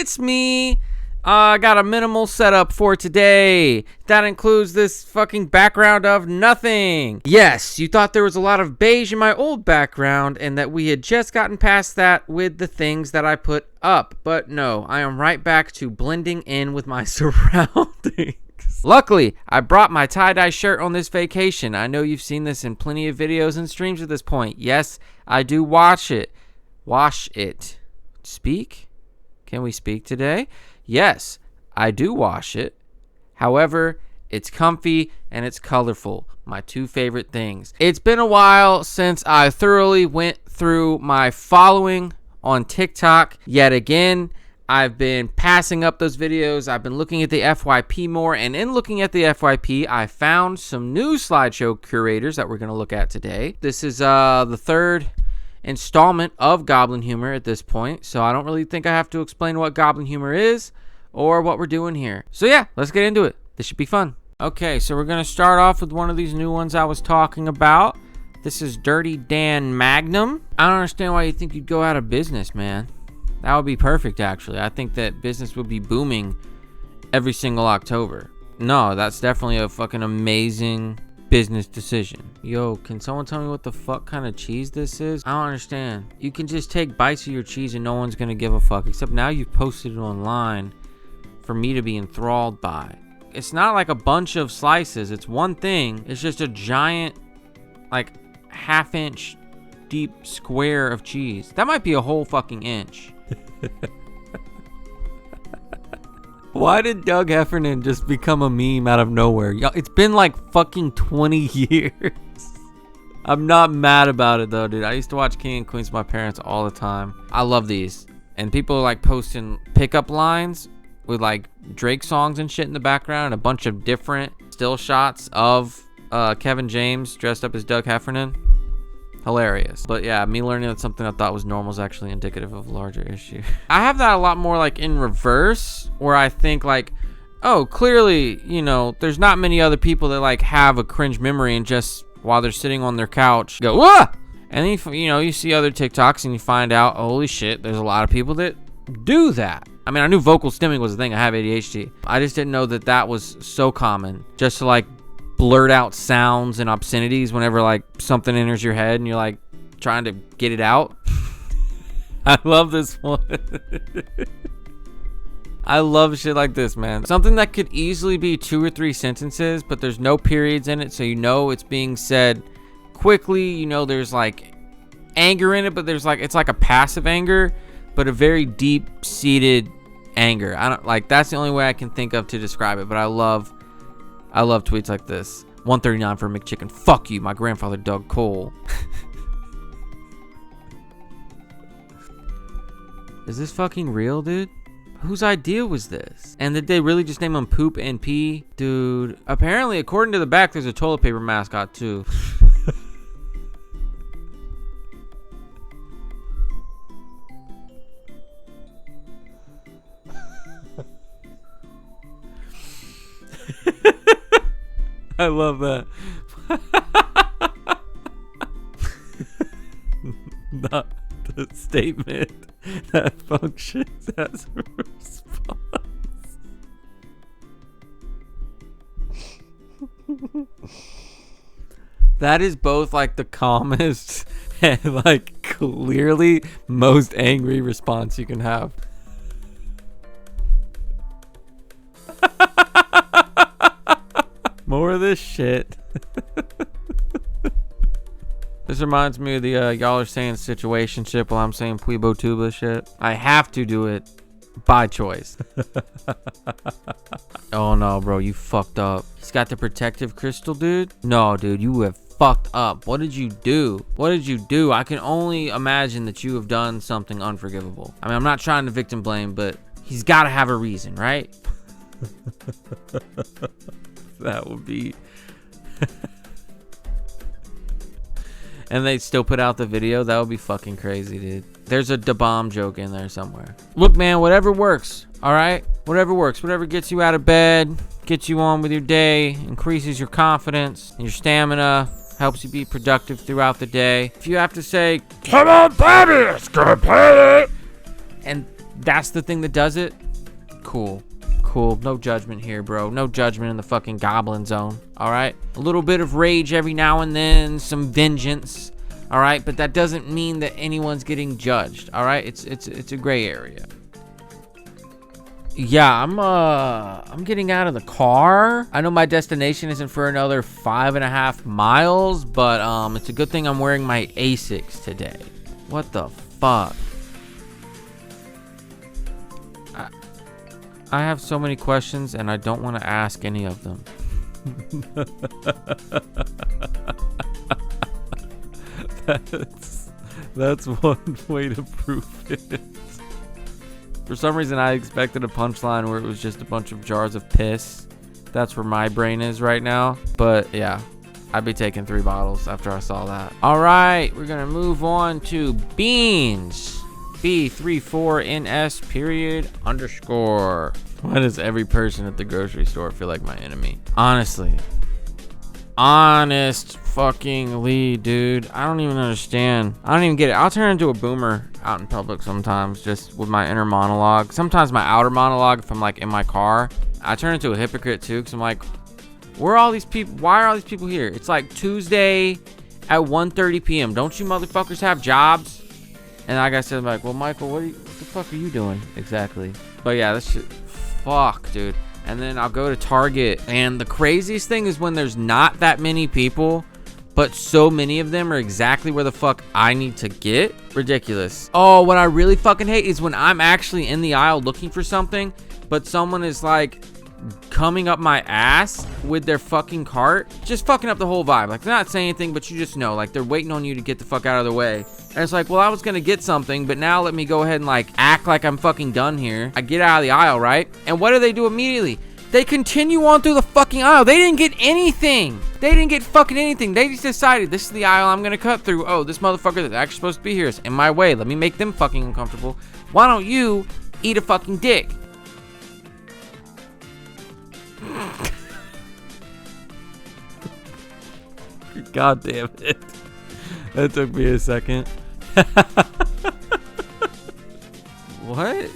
it's me. I got a minimal setup for today. That includes this fucking background of nothing. Yes, you thought there was a lot of beige in my old background and that we had just gotten past that with the things that I put up. But no, I am right back to blending in with my surroundings. Luckily, I brought my tie-dye shirt on this vacation. I know you've seen this in plenty of videos and streams at this point. Yes, I do wash it. Wash it. Speak? Can we speak today? Yes, I do wash it. However, it's comfy and it's colorful. My two favorite things. It's been a while since I thoroughly went through my following on TikTok. Yet again, I've been passing up those videos. I've been looking at the FYP more. And in looking at the FYP, I found some new slideshow curators that we're going to look at today. This is the third installment of Goblin Humor at this point, so I don't really think I have to explain what Goblin Humor is or what we're doing here. So yeah, let's get into it. This should be fun. Okay, so we're gonna start off with one of these new ones I was talking about. This is Dirty Dan Magnum. I don't understand why you think you'd go out of business, man. That would be perfect, actually. I think that business would be booming every single October. No, that's definitely a fucking amazing business decision. Yo, can someone tell me what the fuck kind of cheese this is? I don't understand. You can just take bites of your cheese and no one's gonna give a fuck, except now you've posted it online for me to be enthralled by. It's not like a bunch of slices. It's one thing. It's just a giant, like, half-inch deep square of cheese. That might be a whole fucking inch. Why did Doug Heffernan just become a meme out of nowhere? Yo, it's been like fucking 20 years. I'm not mad about it though, dude. I used to watch King and Queens with my parents all the time. I love these. And people are like posting pickup lines with like Drake songs and shit in the background. And a bunch of different still shots of Kevin James dressed up as Doug Heffernan. Hilarious. But yeah, me learning that something I thought was normal is actually indicative of a larger issue. I have that a lot more like in reverse, where I think like, oh, clearly, you know, there's not many other people that like have a cringe memory and just while they're sitting on their couch go, "Wah!" And then you see other TikToks and you find out, holy shit, there's a lot of people that do that. I mean, I knew vocal stimming was a thing. I have ADHD. I just didn't know that that was so common, just to like blurt out sounds and obscenities whenever like something enters your head and you're like trying to get it out. I love this one. I love shit like this, man. Something that could easily be 2 or 3 sentences, but there's no periods in it, so you know it's being said quickly. You know there's like anger in it, but there's like, it's like a passive anger, but a very deep-seated anger. I don't like, that's the only way I can think of to describe it, but I love tweets like this. 139 for a McChicken. Fuck you, my grandfather dug coal. Is this fucking real, dude? Whose idea was this? And did they really just name him Poop and Pee? Dude, apparently, according to the back, there's a toilet paper mascot, too. I love that. Not the statement that functions as a response. That is both like the calmest and like clearly most angry response you can have. More of this shit. This reminds me of the y'all are saying situationship while I'm saying Puebo Tuba shit. I have to do it by choice. Oh no, bro, you fucked up. He's got the protective crystal, dude. No, dude, you have fucked up. What did you do? What did you do? I can only imagine that you have done something unforgivable. I mean, I'm not trying to victim blame, but he's got to have a reason, right? That would be. And they still put out the video. That would be fucking crazy, dude. There's a da bomb joke in there somewhere. Look, man, whatever works. All right, whatever works. Whatever gets you out of bed, gets you on with your day, increases your confidence and your stamina, helps you be productive throughout the day. If you have to say, "Come on, baby, let's go play it," and that's the thing that does it. Cool. Cool. No judgment here, bro. No judgment in the fucking goblin zone. All right. A little bit of rage every now and then, some vengeance. All right, but that doesn't mean that anyone's getting judged. All right, it's a gray area. Yeah, I'm getting out of the car. I know my destination isn't for another 5.5 miles, but it's a good thing I'm wearing my Asics today. What the fuck? I have so many questions and I don't want to ask any of them. That's one way to prove it. For some reason, I expected a punchline where it was just a bunch of jars of piss. That's where my brain is right now. But yeah, I'd be taking 3 bottles after I saw that. All right, we're gonna move on to beans. B34NS period _ Why does every person at the grocery store feel like my enemy? Honestly. Honest fuckingly, dude. I don't even understand. I don't even get it. I'll turn into a boomer out in public sometimes, just with my inner monologue. Sometimes my outer monologue, if I'm like in my car. I turn into a hypocrite too, because I'm like, where are all these people? Why are all these people here? It's like Tuesday at 1:30 p.m. Don't you motherfuckers have jobs? And like I said, I'm like, well, Michael, what the fuck are you doing exactly? But yeah, this shit, fuck, dude. And then I'll go to Target, and the craziest thing is when there's not that many people, but so many of them are exactly where the fuck I need to get. Ridiculous. Oh, what I really fucking hate is when I'm actually in the aisle looking for something, but someone is like coming up my ass with their fucking cart, just fucking up the whole vibe. Like, they're not saying anything, but you just know, like, they're waiting on you to get the fuck out of their way. And it's like, well, I was gonna get something, but now let me go ahead and like act like I'm fucking done here. I get out of the aisle, right? And what do they do immediately? They continue on through the fucking aisle. They didn't get anything. They didn't get fucking anything. They just decided, this is the aisle I'm gonna cut through. Oh, this motherfucker that's actually supposed to be here is in my way. Let me make them fucking uncomfortable. Why don't you eat a fucking dick? God damn it. That took me a second. What?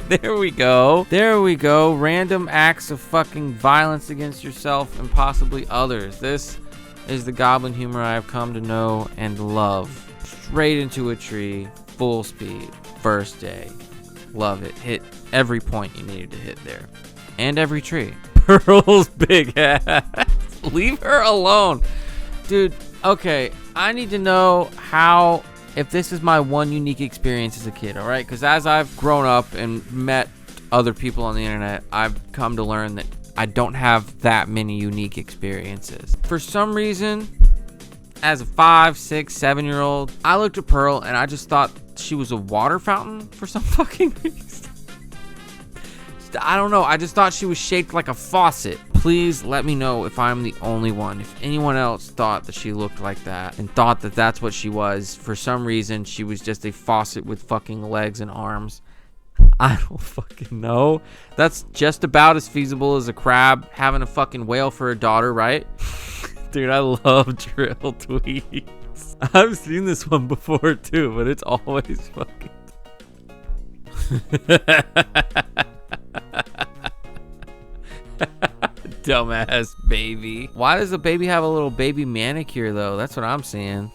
There we go. There we go. Random acts of fucking violence against yourself and possibly others. This is the goblin humor I have come to know and love. Straight into a tree, full speed, first day. Love it. Hit every point you needed to hit there. And every tree. Pearl's big ass. Leave her alone. Dude, okay. I need to know how, if this is my one unique experience as a kid, all right? Because as I've grown up and met other people on the internet, I've come to learn that I don't have that many unique experiences. For some reason, as a 5, 6, 7-year-old, I looked at Pearl and I just thought she was a water fountain for some fucking reason. I don't know. I just thought she was shaped like a faucet. Please let me know if I'm the only one. If anyone else thought that she looked like that and thought that that's what she was. For some reason, she was just a faucet with fucking legs and arms. I don't fucking know. That's just about as feasible as a crab having a fucking whale for a daughter, right? Dude, I love drill tweets. I've seen this one before too, but it's always fucking... Dumbass baby. Why does the baby have a little baby manicure though? That's what I'm saying.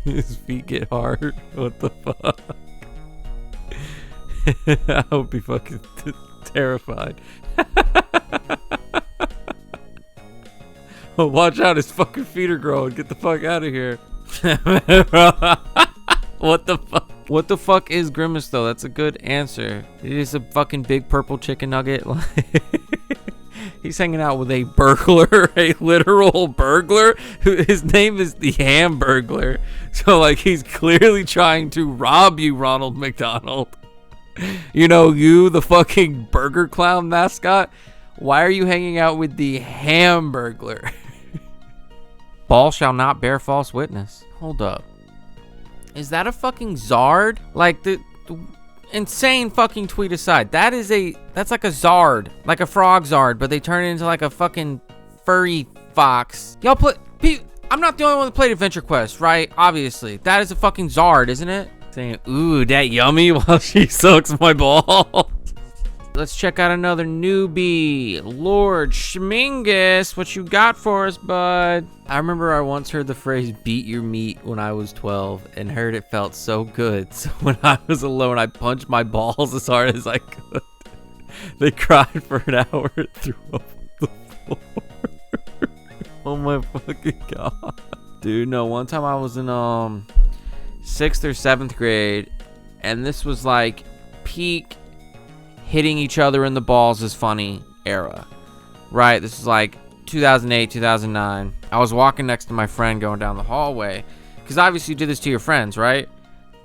His feet get hard. What the fuck? I hope he fucking terrified. Oh, watch out, his fucking feet are growing. Get the fuck out of here. What the fuck? What the fuck is Grimace though? That's a good answer. It is a fucking big purple chicken nugget. He's hanging out with a burglar, a literal burglar. His name is the Hamburglar. So like he's clearly trying to rob you, Ronald McDonald. You know, you, the fucking burger clown mascot. Why are you hanging out with the Hamburglar? Ball shall not bear false witness. Hold up. Is that a fucking Zard? Like the insane fucking tweet aside, that's like a Zard, like a frog Zard, but they turn it into like a fucking furry fox. Y'all play. I'm not the only one that played Adventure Quest, right? Obviously, that is a fucking Zard, isn't it? Saying, ooh, that yummy while she sucks my ball. Let's check out another newbie. Lord Schmingus, what you got for us, bud? I remember I once heard the phrase beat your meat when I was 12 and heard it felt so good. So when I was alone, I punched my balls as hard as I could. They cried for an hour and threw up on the floor. Oh my fucking god. Dude, no, one time I was in 6th or 7th grade, and this was like peak hitting each other in the balls is funny era, right? This is like 2008, 2009. I was walking next to my friend going down the hallway, because obviously you do this to your friends, right?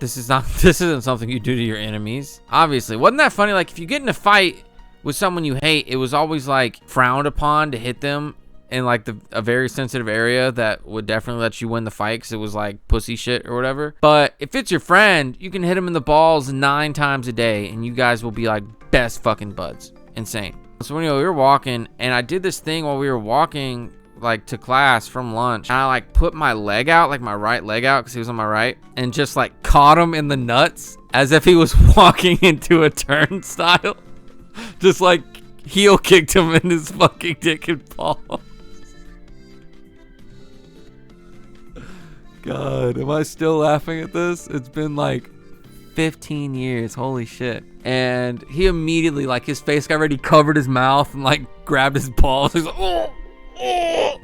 This isn't something you do to your enemies. Obviously, wasn't that funny? Like if you get in a fight with someone you hate, it was always like frowned upon to hit them in like a very sensitive area that would definitely let you win the fight, because it was like pussy shit or whatever. But if it's your friend, you can hit him in the balls 9 times a day and you guys will be like best fucking buds. Insane. So when we were walking, and I did this thing while we were walking like to class from lunch, and I like put my leg out, like my right leg out, because he was on my right, and just like caught him in the nuts as if he was walking into a turnstile. Just like heel kicked him in his fucking dick and balls. God, am I still laughing at this? It's been like 15 years. Holy shit. And he immediately, like, his face got ready, covered his mouth, and like grabbed his balls. He's like, oh, oh.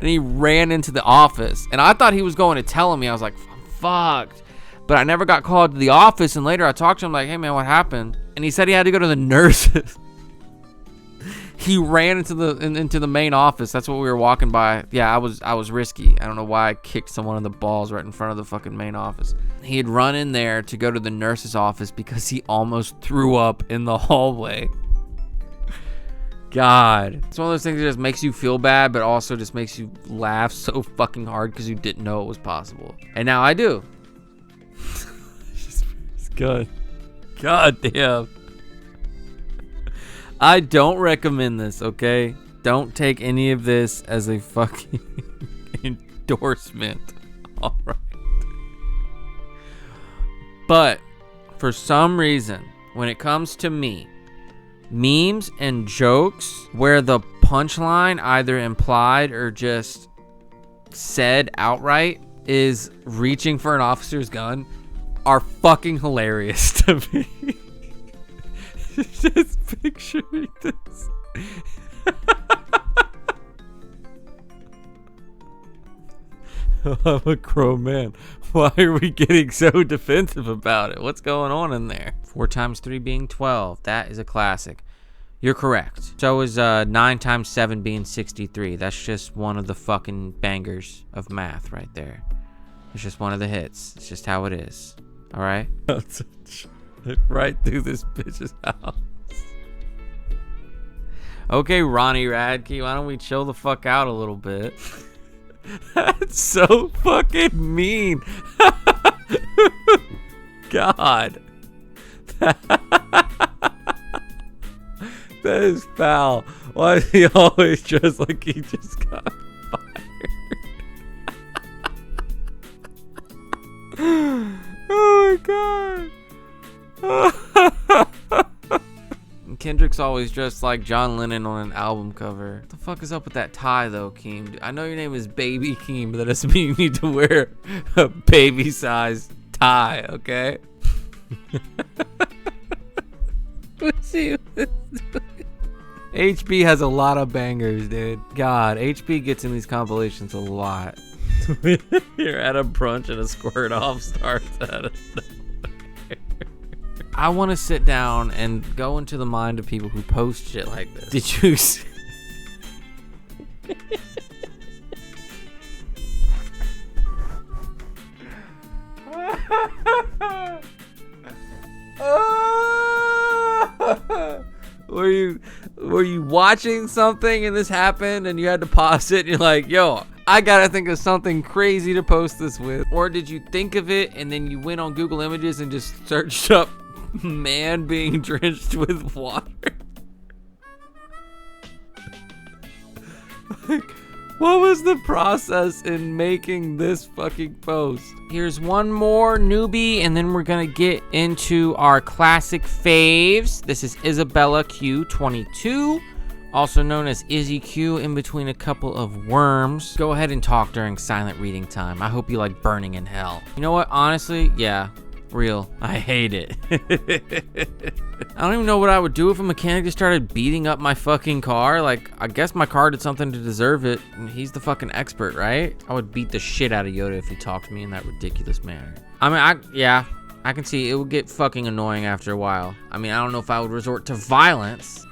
And he ran into the office. And I thought he was going to tell me. I was like, I'm fucked. But I never got called to the office. And later I talked to him like, hey man, what happened? And he said he had to go to the nurses. He ran into the main office. That's what we were walking by. Yeah, I was risky. I don't know why I kicked someone in the balls right in front of the fucking main office. He had run in there to go to the nurse's office because he almost threw up in the hallway. God. It's one of those things that just makes you feel bad, but also just makes you laugh so fucking hard because you didn't know it was possible. And now I do. It's good. God damn. I don't recommend this, okay? Don't take any of this as a fucking endorsement. All right. But for some reason, when it comes to me, memes and jokes where the punchline, either implied or just said outright, is reaching for an officer's gun, are fucking hilarious to me. Just picturing this. I'm a grown man. Why are we getting so defensive about it? What's going on in there? 4 times 3 being 12. That is a classic. You're correct. So is 9 times 7 being 63. That's just one of the fucking bangers of math right there. It's just one of the hits. It's just how it is. All right? Right through this bitch's house. Okay, Ronnie Radke, why don't we chill the fuck out a little bit? That's so fucking mean. God. That is foul. Why is he always dressed like he just got fired? Oh my god. Kendrick's always dressed like John Lennon on an album cover. What the fuck is up with that tie though, Keem? I know your name is Baby Keem, but that doesn't mean you need to wear a baby-sized tie, okay? HB has a lot of bangers, dude. God, HB gets in these compilations a lot. You're at a brunch and a squirt off starts out of nowhere. I want to sit down and go into the mind of people who post shit like this. Did you see? Were you watching something and this happened and you had to pause it and you're like, yo, I gotta think of something crazy to post this with? Or did you think of it and then you went on Google Images and just searched up man being drenched with water? Like, What was the process in making this fucking post? Here's one more newbie, and then we're gonna get into our classic faves. This is Isabella Q22, also known as Izzy Q, in between a couple of worms. Go ahead and talk during silent reading time. I hope you like burning in hell. You know what? Honestly, yeah. Real. I hate it. I don't even know what I would do if a mechanic just started beating up my fucking car. Like, I guess my car did something to deserve it. He's the fucking expert, right? I would beat the shit out of Yoda if he talked to me in that ridiculous manner. I mean, yeah, I can see it would get fucking annoying after a while. I mean, I don't know if I would resort to violence.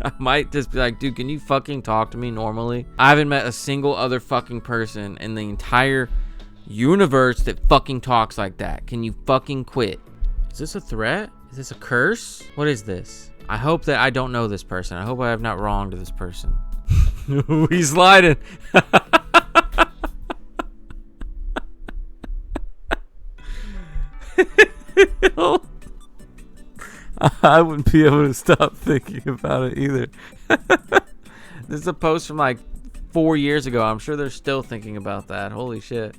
I might just be like, dude, can you fucking talk to me normally? I haven't met a single other fucking person in the entire universe that fucking talks like that. Can you fucking quit? Is this a threat? Is this a curse? What is this? I hope that I don't know this person. I hope I have not wronged this person. He's sliding. I wouldn't be able to stop thinking about it either. This is a post from like 4 years ago. I'm sure they're still thinking about that. Holy shit.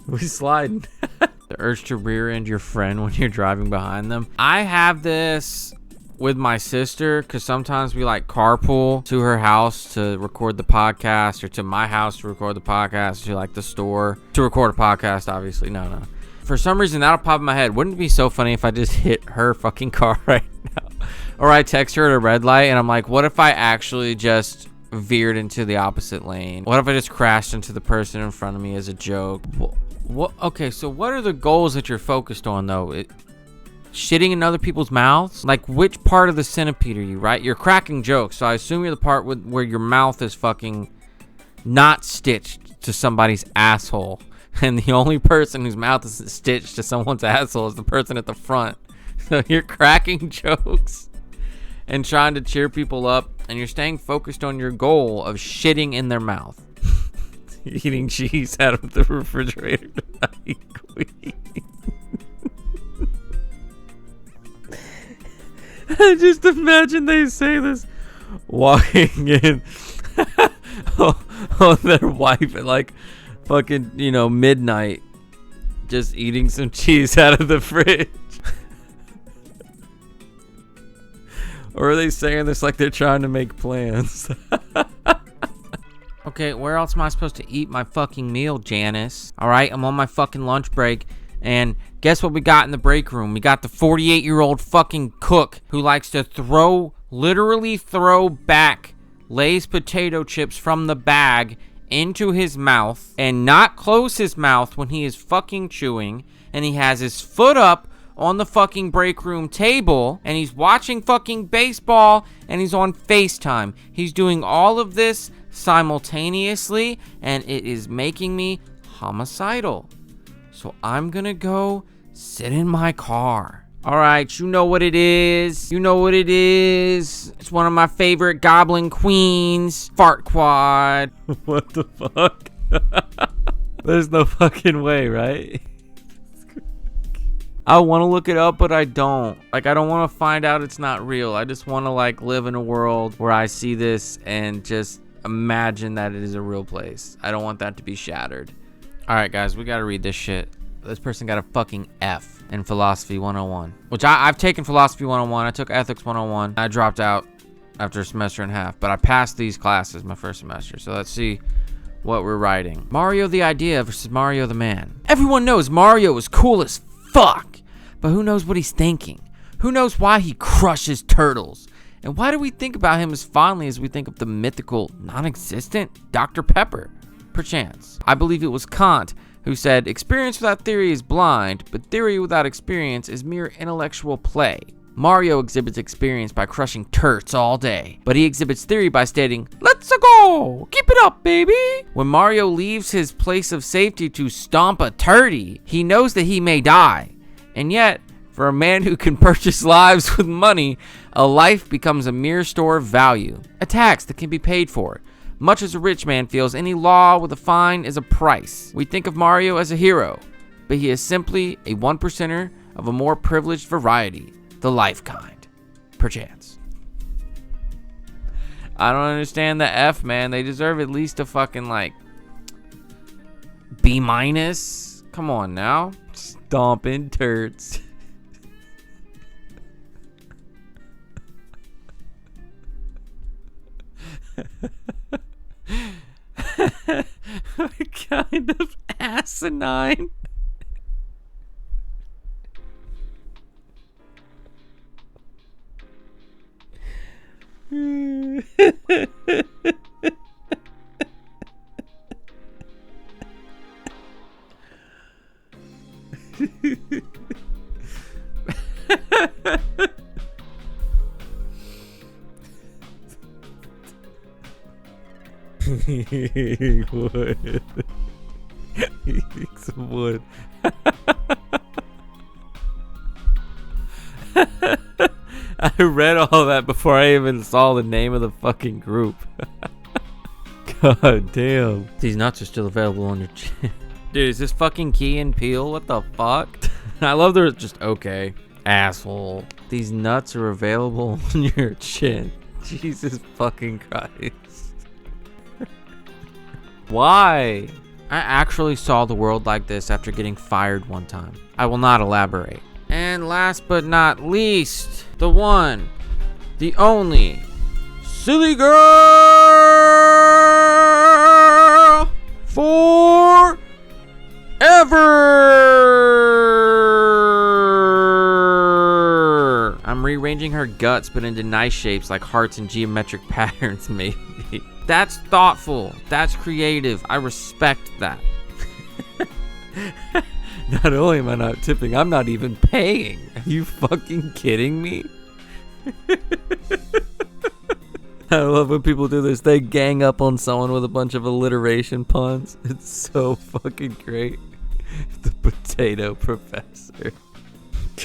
We sliding. The urge to rear end your friend when you're driving behind them. I have this with my sister because sometimes we like carpool to her house to record the podcast, or to my house to record the podcast, to like the store to record a podcast. Obviously, no. For some reason, that'll pop in my head. Wouldn't it be so funny if I just hit her fucking car right now? Or I text her at a red light and I'm like, what if I actually just veered into the opposite lane? What if I just crashed into the person in front of me as a joke? What? Okay, so what are the goals that you're focused on, though? Shitting in other people's mouths? Like, which part of the centipede are you, right? You're cracking jokes, so I assume you're the part where your mouth is fucking not stitched to somebody's asshole. And the only person whose mouth is stitched to someone's asshole is the person at the front. So you're cracking jokes and trying to cheer people up, and you're staying focused on your goal of shitting in their mouth. Eating cheese out of the refrigerator tonight, queen. I just imagine they say this walking in on their wife at like fucking, midnight, just eating some cheese out of the fridge. Or are they saying this like they're trying to make plans? Okay, where else am I supposed to eat my fucking meal, Janice? All right, I'm on my fucking lunch break, and guess what we got in the break room? We got the 48-year-old fucking cook who likes to literally throw back Lay's potato chips from the bag into his mouth and not close his mouth when he is fucking chewing, and he has his foot up on the fucking break room table, and he's watching fucking baseball, and he's on FaceTime. He's doing all of this simultaneously, and it is making me homicidal. So I'm gonna go sit in my car. All right, you know what it is. It's one of my favorite Goblin Queens, Fart Quad. What the fuck? There's no fucking way, right? I want to look it up, but I don't. Like, I don't want to find out it's not real. I just want to like live in a world where I see this and just imagine that it is a real place. I don't want that to be shattered. All right, guys, we got to read this shit. This person got a fucking F in Philosophy 101, which I've taken Philosophy 101. I took Ethics 101. I dropped out after a semester and a half, but I passed these classes my first semester. So let's see what we're writing. Mario the Idea versus Mario the Man. Everyone knows Mario is cool as fuck, but who knows what he's thinking? Who knows why he crushes turtles? And why do we think about him as fondly as we think of the mythical, non-existent Dr. Pepper? Perchance. I believe it was Kant who said, experience without theory is blind, but theory without experience is mere intellectual play. Mario exhibits experience by crushing turts all day, but he exhibits theory by stating, let's go, keep it up, baby. When Mario leaves his place of safety to stomp a turdy, he knows that he may die. And yet, for a man who can purchase lives with money, a life becomes a mere store of value, a tax that can be paid for. Much as a rich man feels any law with a fine is a price. We think of Mario as a hero, but he is simply a 1%er of a more privileged variety, the life kind, perchance. I don't understand the F, man. They deserve at least a fucking, like, B-. Come on now. Stomping turds. Kind of asinine. Wood. Some wood. I read all that before I even saw the name of the fucking group. God damn. These nuts are still available on your chin. Dude, is this fucking Key and Peele? What the fuck? I love they're just okay. Asshole. These nuts are available on your chin. Jesus fucking Christ. Why? I actually saw the world like this after getting fired one time. I will not elaborate. And last but not least, the one, the only, silly girl forever. I'm rearranging her guts, but into nice shapes like hearts and geometric patterns, maybe. That's thoughtful. That's creative. I respect that. Not only am I not tipping, I'm not even paying. Are you fucking kidding me? I love when people do this. They gang up on someone with a bunch of alliteration puns. It's so fucking great. The potato professor.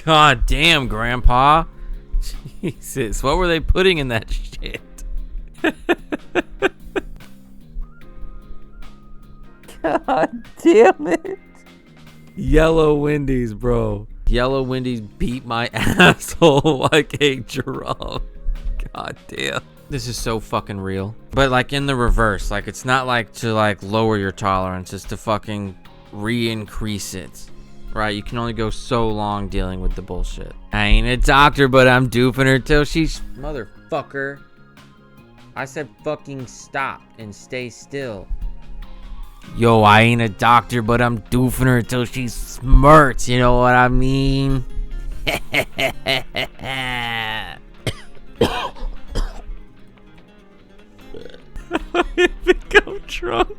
God damn, Grandpa. Jesus, what were they putting in that shit? God damn it. Yellow Wendy's, bro. Yellow Wendy's beat my asshole like a drum. God damn. This is so fucking real. But like in the reverse. Like it's not like to like lower your tolerance. It's to fucking re-increase it. Right? You can only go so long dealing with the bullshit. I ain't a doctor, but I'm duping her till she's... Motherfucker. I said fucking stop and stay still. Yo, I ain't a doctor, but I'm doofing her till she smirks, you know what I mean? I become drunk.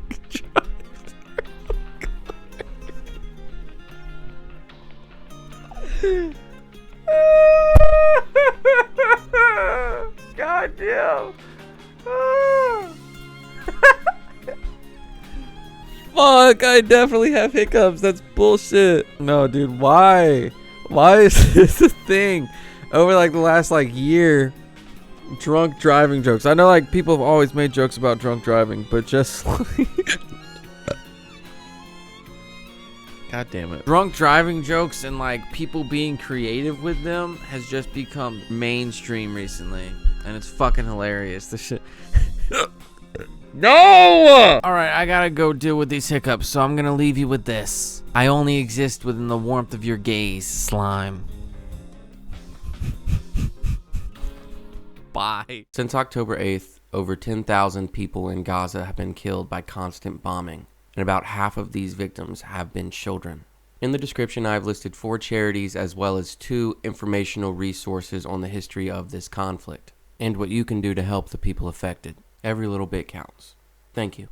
God damn. Fuck, I definitely have hiccups. That's bullshit. No, dude, why? Why is this a thing? Over like the last like year, drunk driving jokes. I know like people have always made jokes about drunk driving, but just like... God damn it. Drunk driving jokes and like people being creative with them has just become mainstream recently. And it's fucking hilarious. This shit... No! Alright, I gotta go deal with these hiccups, so I'm gonna leave you with this. I only exist within the warmth of your gaze, slime. Bye. Since October 8th, over 10,000 people in Gaza have been killed by constant bombing, and about half of these victims have been children. In the description, I've listed 4 charities as well as 2 informational resources on the history of this conflict, and what you can do to help the people affected. Every little bit counts. Thank you.